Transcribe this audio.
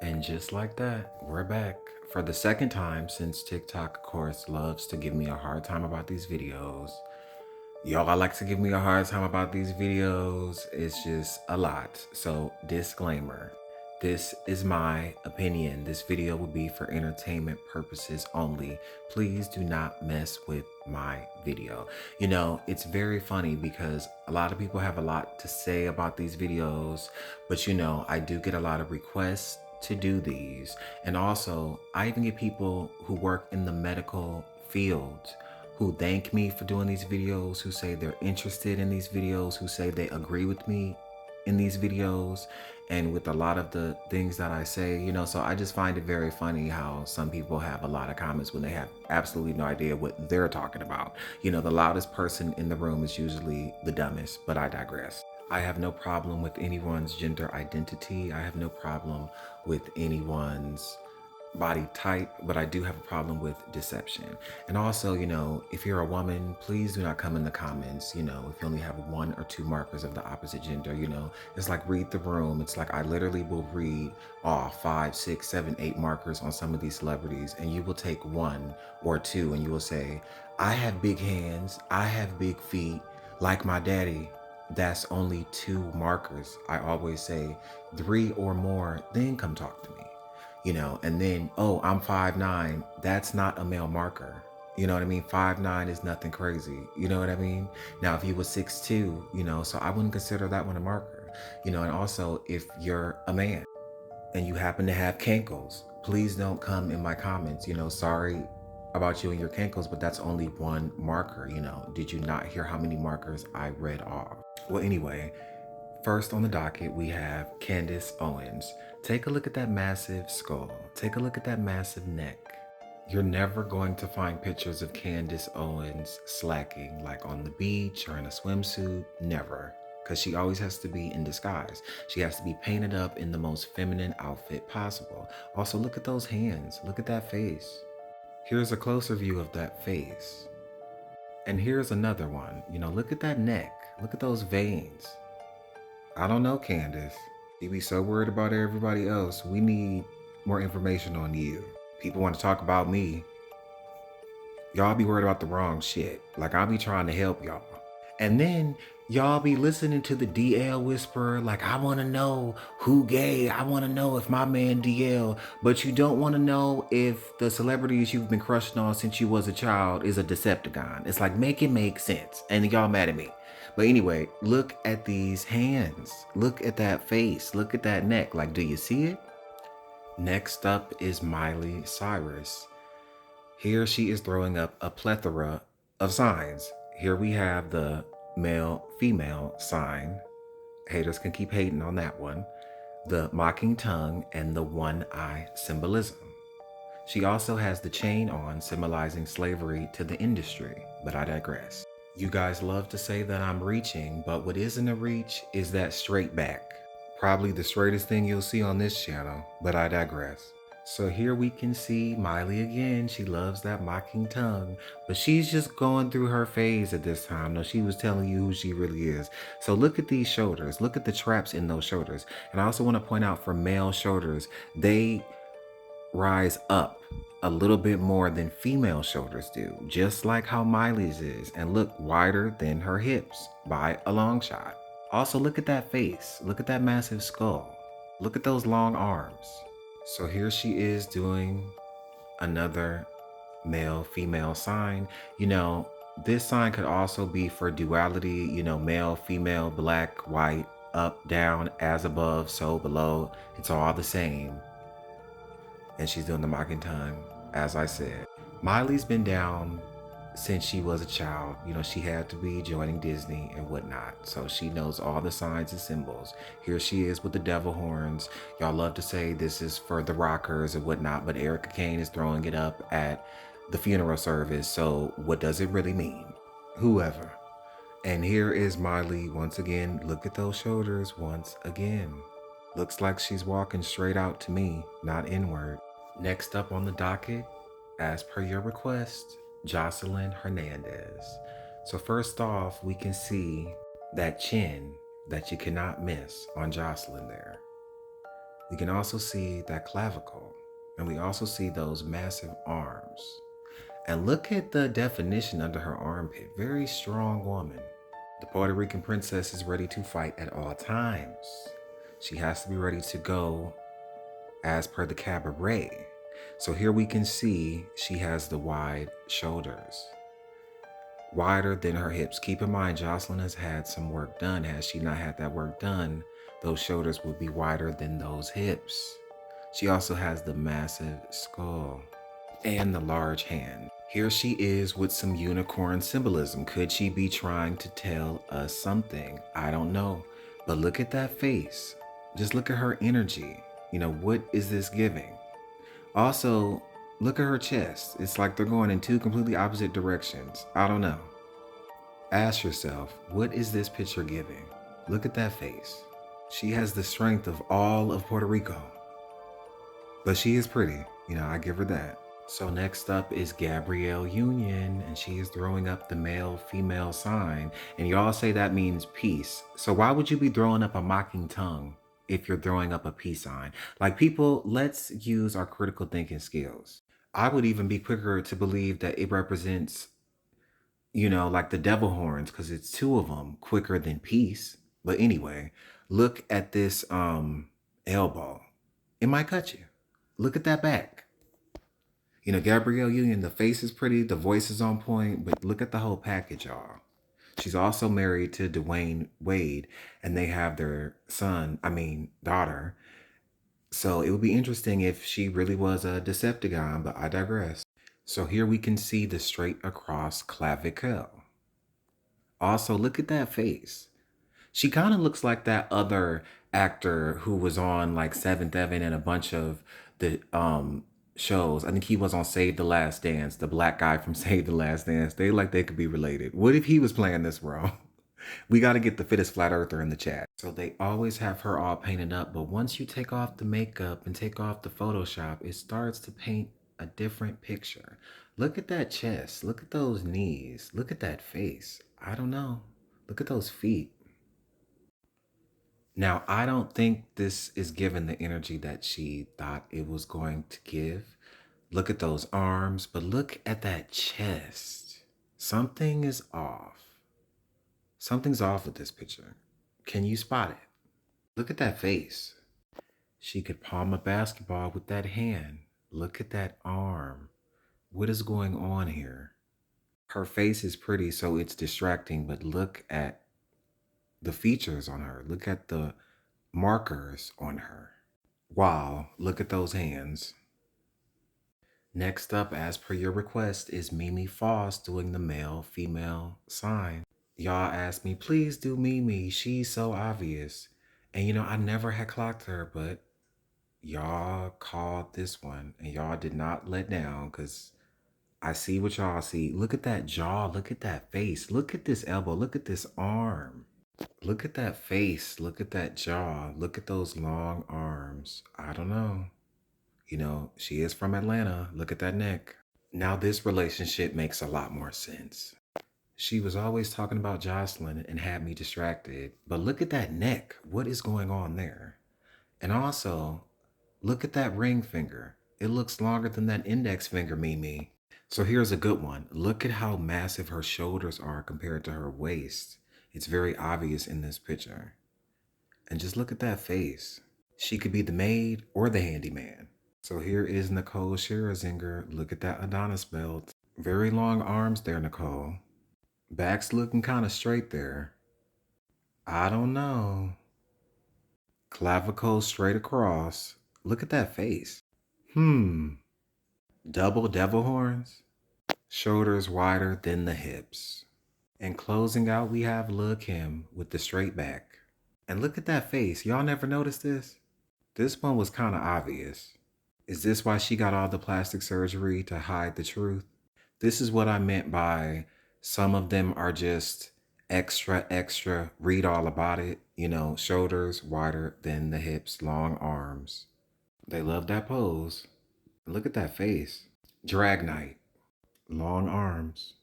And just like that, we're back for the second time since TikTok, of course, loves to give me a hard time about these videos. Y'all like to give me a hard time about these videos. It's just a lot. So, disclaimer. This is my opinion. This video will be for entertainment purposes only. Please do not mess with my video. You know, it's very funny because a lot of people have a lot to say about these videos, but you know, I do get a lot of requests to do these. And also, I even get people who work in the medical field who thank me for doing these videos, who say they're interested in these videos, who say they agree with me in these videos and with a lot of the things that I say, you know. So I just find it very funny how some people have a lot of comments when they have absolutely no idea what they're talking about. You know, the loudest person in the room is usually the dumbest, but I digress. I have no problem with anyone's gender identity. I have no problem with anyone's body type, but I do have a problem with deception. And also, you know, if you're a woman, please do not come in the comments, you know, if you only have one or two markers of the opposite gender, you know, it's like read the room. It's like I literally will read off 5, 6, 7, 8 markers on some of these celebrities, and you will take one or two and you will say, I have big hands, I have big feet, like my daddy. That's only 2 markers. I always say 3 or more, then come talk to me. You know, and then, oh, I'm 5'9". That's not a male marker. You know what I mean? 5'9" is nothing crazy. You know what I mean? Now, if you was 6'2", you know, so I wouldn't consider that one a marker. You know, and also if you're a man and you happen to have cankles, please don't come in my comments, you know, sorry about you and your cankles, but that's only one marker. You know, did you not hear how many markers I read off? Well, anyway, first on the docket, we have Candace Owens. Take a look at that massive skull. Take a look at that massive neck. You're never going to find pictures of Candace Owens slacking, like on the beach or in a swimsuit. Never. Because she always has to be in disguise. She has to be painted up in the most feminine outfit possible. Also, look at those hands. Look at that face. Here's a closer view of that face. And here's another one. You know, look at that neck. Look at those veins. I don't know, Candace. You be so worried about everybody else. We need more information on you. People want to talk about me. Y'all be worried about the wrong shit. Like, I be trying to help y'all. And then y'all be listening to the DL whisperer, like, I want to know who gay. I want to know if my man DL. But you don't want to know if the celebrities you've been crushing on since you was a child is a Decepticon. It's like, make it make sense. And y'all mad at me. But anyway, look at these hands. Look at that face. Look at that neck. Like, do you see it? Next up is Miley Cyrus. Here she is throwing up a plethora of signs. Here we have the male-female sign. Haters can keep hating on that one. The mocking tongue and the one eye symbolism. She also has the chain on, symbolizing slavery to the industry, but I digress. You guys love to say that I'm reaching, but what isn't a reach is that straight back. Probably the straightest thing you'll see on this channel, but I digress. So here we can see Miley again. She loves that mocking tongue, but she's just going through her phase at this time. No, she was telling you who she really is. So look at these shoulders. Look at the traps in those shoulders. And I also want to point out for male shoulders, they rise up a little bit more than female shoulders do, just like how Miley's is, and look wider than her hips by a long shot. Also, look at that face. Look at that massive skull. Look at those long arms. So here she is doing another male-female sign. You know, this sign could also be for duality, you know, male, female, black, white, up, down, as above, so below. It's all the same. And she's doing the mocking tongue, as I said. Miley's been down since she was a child. You know, she had to be joining Disney and whatnot. So she knows all the signs and symbols. Here she is with the devil horns. Y'all love to say this is for the rockers and whatnot, but Erica Kane is throwing it up at the funeral service. So what does it really mean? Whoever. And here is Miley once again. Look at those shoulders once again. Looks like she's walking straight out to me, not inward. Next up on the docket, as per your request, Jocelyn Hernandez. So first off, we can see that chin that you cannot miss on Jocelyn there. We can also see that clavicle, and we also see those massive arms. And look at the definition under her armpit. Very strong woman. The Puerto Rican princess is ready to fight at all times. She has to be ready to go as per the cabaret. So here we can see she has the wide shoulders, wider than her hips. Keep in mind, Jocelyn has had some work done. Had she not had that work done, those shoulders would be wider than those hips. She also has the massive skull and the large hand. Here she is with some unicorn symbolism. Could she be trying to tell us something? I don't know. But look at that face. Just look at her energy. What is this giving? Also, look at her chest. It's like they're going in two completely opposite directions. I don't know. Ask yourself, what is this picture giving? Look at that face. She has the strength of all of Puerto Rico. But she is pretty. I give her that. So next up is Gabrielle Union, and she is throwing up the male-female sign. And y'all say that means peace. So why would you be throwing up a mocking tongue if you're throwing up a peace sign? Like, people, let's use our critical thinking skills. I would even be quicker to believe that it represents, like the devil horns, because it's two of them, quicker than peace. But anyway, look at this elbow. It might cut you. Look at that back. Gabrielle Union, the face is pretty, the voice is on point, but look at the whole package, y'all. She's also married to Dwayne Wade, and they have their daughter. So it would be interesting if she really was a Decepticon, but I digress. So here we can see the straight across clavicle. Also, look at that face. She kind of looks like that other actor who was on like Seventh Heaven and a bunch of the shows. I think he was on Save the Last Dance, the black guy from Save the Last Dance. They could be related. What if he was playing this role? We got to get the fittest flat earther in the chat. So they always have her all painted up, but once you take off the makeup and take off the Photoshop, it starts to paint a different picture. Look at that chest. Look at those knees. Look at that face. I don't know. Look at those feet. Now, I don't think this is given the energy that she thought it was going to give. Look at those arms, but look at that chest. Something is off. Something's off with this picture. Can you spot it? Look at that face. She could palm a basketball with that hand. Look at that arm. What is going on here? Her face is pretty, so it's distracting, but look at the features on her. Look at the markers on her. Wow, look at those hands. Next up, as per your request, is Mimi Foss doing the male-female sign. Y'all asked me, please do Mimi. She's so obvious. And I never had clocked her, but y'all called this one and y'all did not let down, because I see what y'all see. Look at that jaw. Look at that face. Look at this elbow. Look at this arm. Look at that face. Look at that jaw. Look at those long arms. I don't know. She is from Atlanta. Look at that neck. Now this relationship makes a lot more sense. She was always talking about Jocelyn and had me distracted. But look at that neck. What is going on there? And also, look at that ring finger. It looks longer than that index finger, Mimi. So here's a good one. Look at how massive her shoulders are compared to her waist. It's very obvious in this picture. And just look at that face. She could be the maid or the handyman. So here is Nicole Scherzinger. Look at that Adonis belt. Very long arms there, Nicole. Back's looking kind of straight there. I don't know. Clavicle straight across. Look at that face. Double devil horns. Shoulders wider than the hips. And closing out, we have Lil' Kim with the straight back. And look at that face. Y'all never noticed this? This one was kind of obvious. Is this why she got all the plastic surgery, to hide the truth? This is what I meant by some of them are just extra, read all about it. Shoulders wider than the hips, long arms. They love that pose. Look at that face. Drag night, long arms.